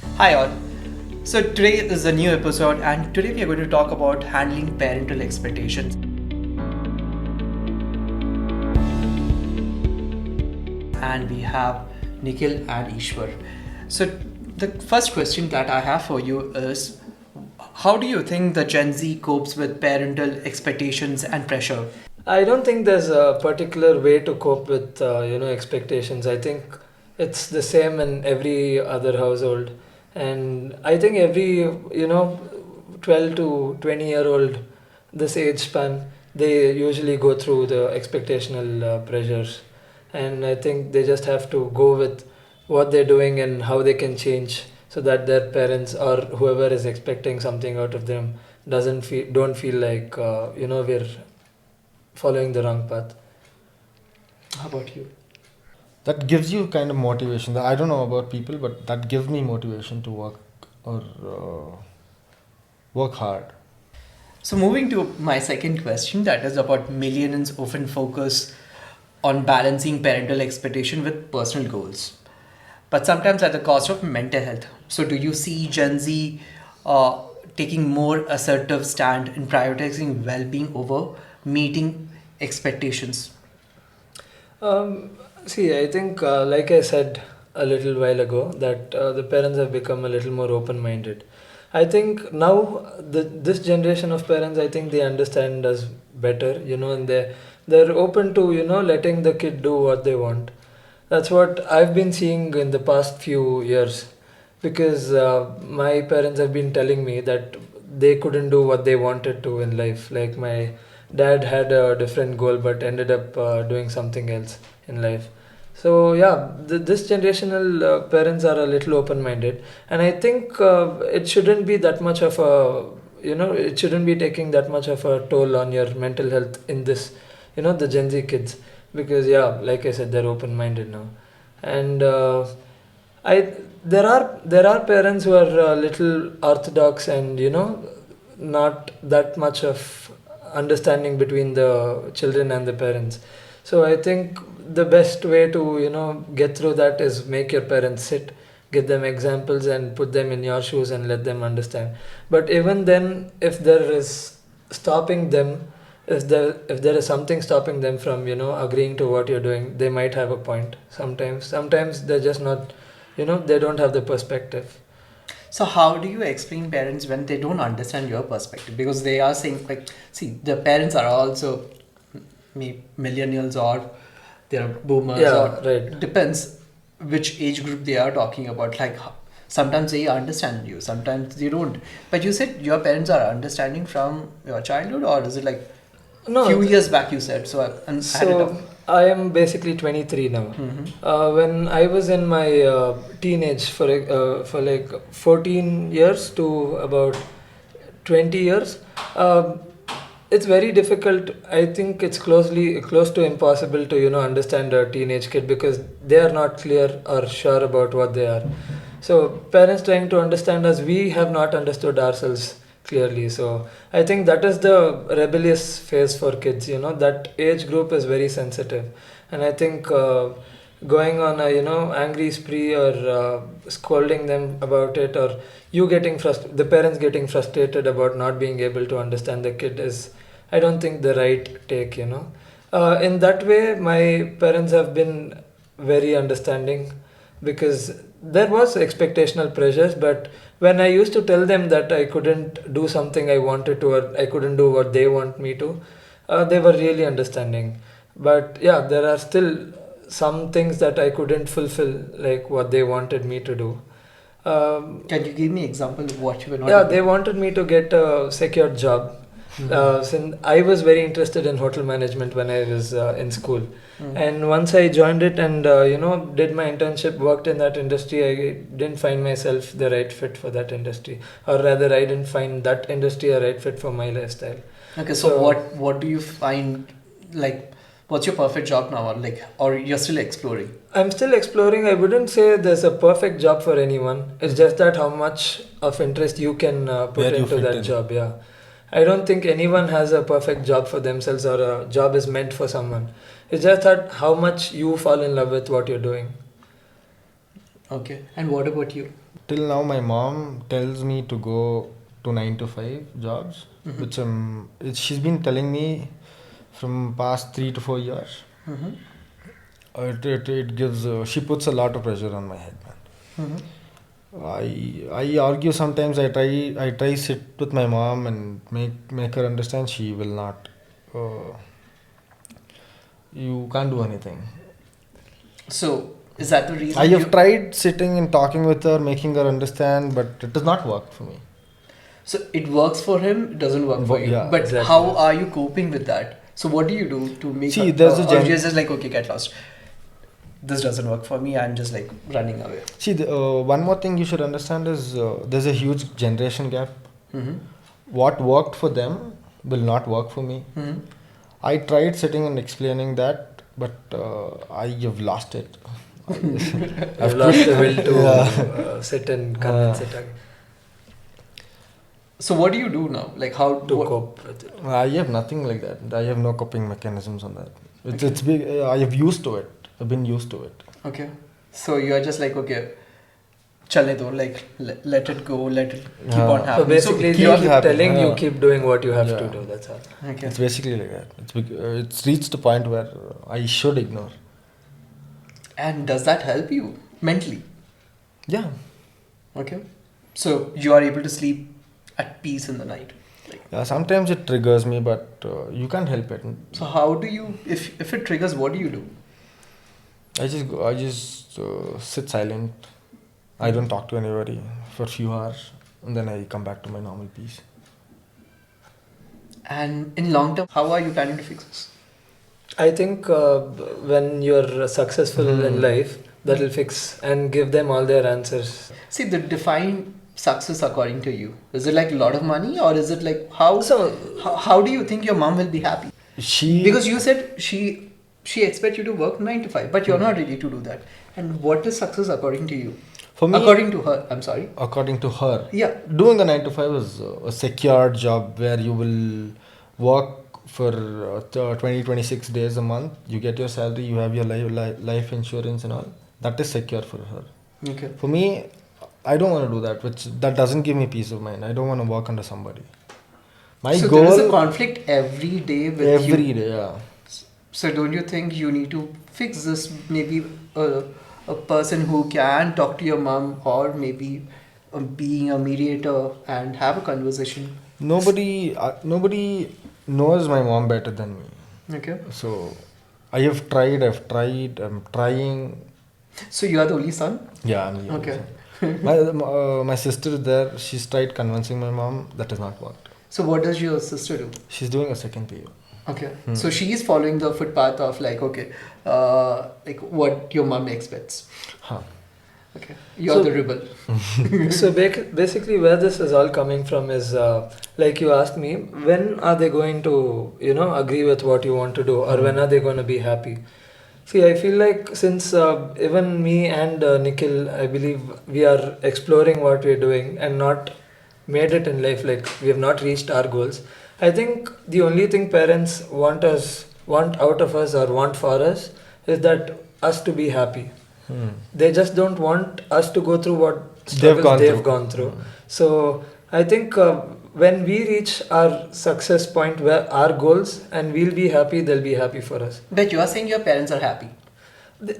Hi all. So today is a new episode and today we are going to talk about handling parental expectations. And we have Nikhil and Eshwar. So the first question that I have for you is how do you think the Gen Z copes with parental expectations and pressure? I don't think there's a particular way to cope with expectations. I think it's the same in every other household, and I think every 12 to 20-year old, this age span, they usually go through the expectational pressures, and I think they just have to go with what they're doing and how they can change so that their parents or whoever is expecting something out of them don't feel like we're following the wrong path. How about you? That gives you kind of motivation. I don't know about people, but that gives me motivation to or work hard. So moving to my second question, that is about millennials often focus on balancing parental expectation with personal goals, but sometimes at the cost of mental health. So do you see Gen Z uh, taking more assertive stand in prioritizing well-being over meeting expectations? See, I think, like I said a little while ago, that the parents have become a little more open-minded. I think now this generation of parents, I think they understand us better, and they're open to letting the kid do what they want. That's what I've been seeing in the past few years, because my parents have been telling me that they couldn't do what they wanted to in life. Like my dad had a different goal but ended up doing something else in life. So yeah, this generational parents are a little open-minded, and I think it shouldn't be that much of a it shouldn't be taking that much of a toll on your mental health in this the Gen Z kids, because yeah, like I said, they're open-minded now, and I there are parents who are a little orthodox and not that much of understanding between the children and the parents. So I think the best way to get through that is make your parents sit, give them examples and put them in your shoes and let them understand. But even then, if there is stopping them, if there is something stopping them from agreeing to what you're doing, they might have a point. Sometimes they're just not, they don't have the perspective. So how do you explain parents when they don't understand your perspective? Because they are saying like, see, the parents are also millennials or they're boomers Yeah, or right. depends which age group they are talking about. Like sometimes they understand you, sometimes they don't. But you said your parents are understanding from your childhood, or is it like No, few years back you said? So I had it up. so I am basically 23 now. Mm-hmm. When I was in my teenage for like 14 years to about 20 years, uh, it's very difficult. I think it's close to impossible to understand a teenage kid because they are not clear or sure about what they are. So parents trying to understand us, we have not understood ourselves clearly. So I think that is the rebellious phase for kids. That age group is very sensitive, and I think going on a angry spree or scolding them about it, or the parents getting frustrated about not being able to understand the kid is, I don't think, the right take. In that way, my parents have been very understanding, because there was expectational pressures, but when I used to tell them that I couldn't do something I wanted to, or I couldn't do what they want me to, they were really understanding. But yeah, there are still some things that I couldn't fulfill, like what they wanted me to do. Can you give me example of what you were not Yeah, able they to? wanted me to get a secured job. Mm-hmm. Since I was very interested in hotel management when I was in school, Mm. and once I joined it and did my internship, worked in that industry, I didn't find myself the right fit for that industry, or rather, I didn't find that industry a right fit for my lifestyle. Okay, so So what do you find like what's your perfect job now, or like, or you're still exploring? I'm still exploring. I wouldn't say there's a perfect job for anyone. It's just that how much of interest you can put Where you into fit that in. job. Yeah. I don't think anyone has a perfect job for themselves or a job is meant for someone. It's just that how much you fall in love with what you're doing. Okay, and what about you? Till now, my mom tells me to go to 9 to 5 jobs, Mhm. which she's been telling me from past 3 to 4 years. Mhm. It gives she puts a lot of pressure on my head, man. Mhm. I argue sometimes. I try sit with my mom and make her understand. She will not. Uh, you can't do anything. So, is that the I reason have you? tried sitting and talking with her, making her understand, but it does not work for me. So it works for him, it doesn't work for you. Yeah. But Exactly. how are you coping with that? So what do you do to make See, her, there's a or gen- you're just like, okay, get lost. This doesn't work for me. I'm just like running away. See, one more thing you should understand is there's a huge generation gap. Mm-hmm. What worked for them will not work for me. Mm-hmm. I tried sitting and explaining that, but I have lost it. I've lost the will to sit and convince it again, So what do you do now? Like how to cope with it. I have nothing like that. I have no coping mechanisms on that. It's Okay. it's big. I have used to it. I've been used to it. Okay. So you're just like, okay, chale do, like let it go, let it keep Yeah. on So happening. So basically, keep you keep happening, telling, you yeah. keep doing what you have to Yeah. do. That's all. Okay. It's basically like that. It's reached a point where I should ignore. And does that help you mentally? Yeah. Okay. So you are able to sleep at peace in the night. Like, Yeah. Sometimes it triggers me, but you can't help it. so how do you, if it triggers, what do you do? I just sit silent. I don't talk to anybody for a few hours, and then I come back to my normal peace. And in long term, how are you planning to fix this? I think when you're successful in life, that will fix and give them all their answers. See, the define success according to you. Is it like a lot of money, or is it like how? So- how do you think your mom will be happy? She Because you said she expects you to work 9 to 5, but you're not ready to do that. And what is success according to you? for me, According to her, I'm sorry. according to her, Yeah. doing a 9 to 5 is a secured job where you will work for 26 days a month. You get your salary, you have your life insurance and all. That is secure for her. Okay. For me, I don't want to do that. That doesn't give me peace of mind. I don't want to work under somebody. My So goal there is a conflict every day with you. every day. Yeah. So don't you think you need to fix this? Maybe a person who can talk to your mom, or maybe being a mediator and have a conversation. Nobody knows my mom better than me. Okay. So I have tried. I'm trying. So you are the only son. Yeah, I'm the Okay. my sister is there. She's tried convincing my mom. That has not worked. So what does your sister do? She's doing a second PU. Okay. So she is following the footpath of like, okay, like what your mom expects. Huh. Okay. You're So- the rebel. So basically, where this is all coming from is, like you asked me, when are they going to, agree with what you want to do, or when are they going to be happy? See, I feel like since even me and Nikhil, I believe we are exploring what we're doing and not made it in life, like we have not reached our goals. I think the only thing parents want out of us, or want for us, is that us to be happy. They just don't want us to go through what struggles they've gone through. So I think when we reach our success point, where our goals, and we'll be happy, they'll be happy for us. But you are saying your parents are happy.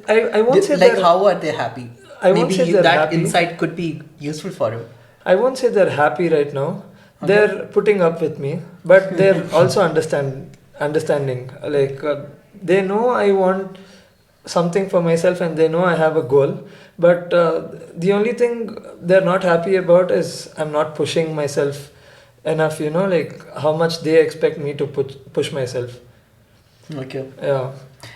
I won't say Like they're- how are they happy? I won't Maybe say they're that happy. insight could be useful for him. I won't say they're happy right now. They're putting up with me, but they're also understanding. Like they know I want something for myself, and they know I have a goal. But the only thing they're not happy about is I'm not pushing myself enough. Like how much they expect me to push myself. Okay. Yeah.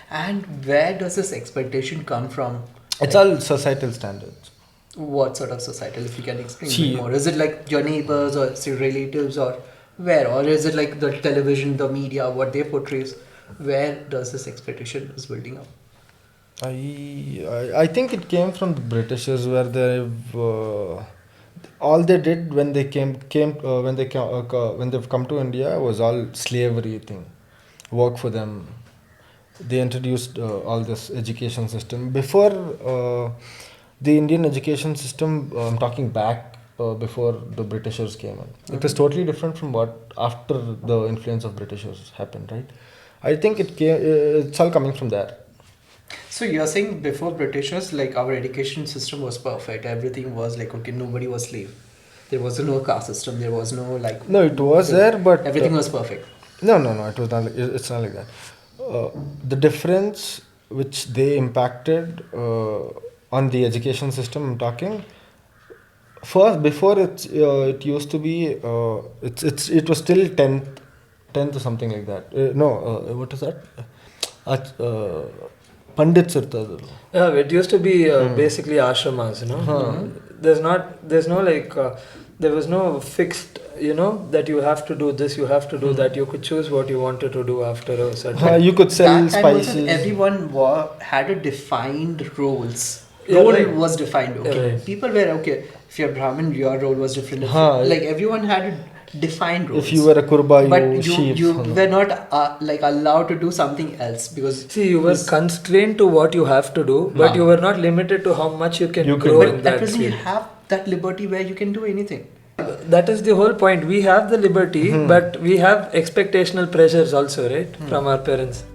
And where does this expectation come from? It's all societal standards. What sort of societal, if you can explain a See- bit more? Is it like your neighbors or your relatives, or where? Or is it like the television, the media, what they portrays? Where does this expectation is building up? I think it came from the Britishers, where they've all they did when they when they've come to India was all slavery thing, work for them. They introduced all this education system the Indian education system, I'm talking back before the Britishers came in. It is totally different from what after the influence of Britishers happened, right? I think it's all coming from there. So you're saying before Britishers, like our education system was perfect. Everything was like, okay, nobody was slave. There was no caste system. There was no like. No, it was there, but everything was perfect. No. It was not. It's not like that. The difference which they impacted on the education system, I'm talking. First, before it used to be. It was still tenth or something like that. What is that? Pandits irtadu. Yeah, it used to be basically ashramas, you know. There's no like, there was no fixed, you know, that you have to do this, you have to do that. You could choose what you wanted to do after a certain. You could sell That time also spices. everyone had a defined roles. Yeah, Role right. was defined. Okay, Yeah, right. people were okay. If you're Brahmin, your role was different. Like everyone had a defined roles. If you were a kurba, but sheep. you were not like allowed to do something else because See, you were constrained to what you have to do, but you were not limited to how much you can grow but in at that present you field. have that liberty where you can do anything. That is the whole point. We have the liberty, but we have expectational pressures also, right, from our parents.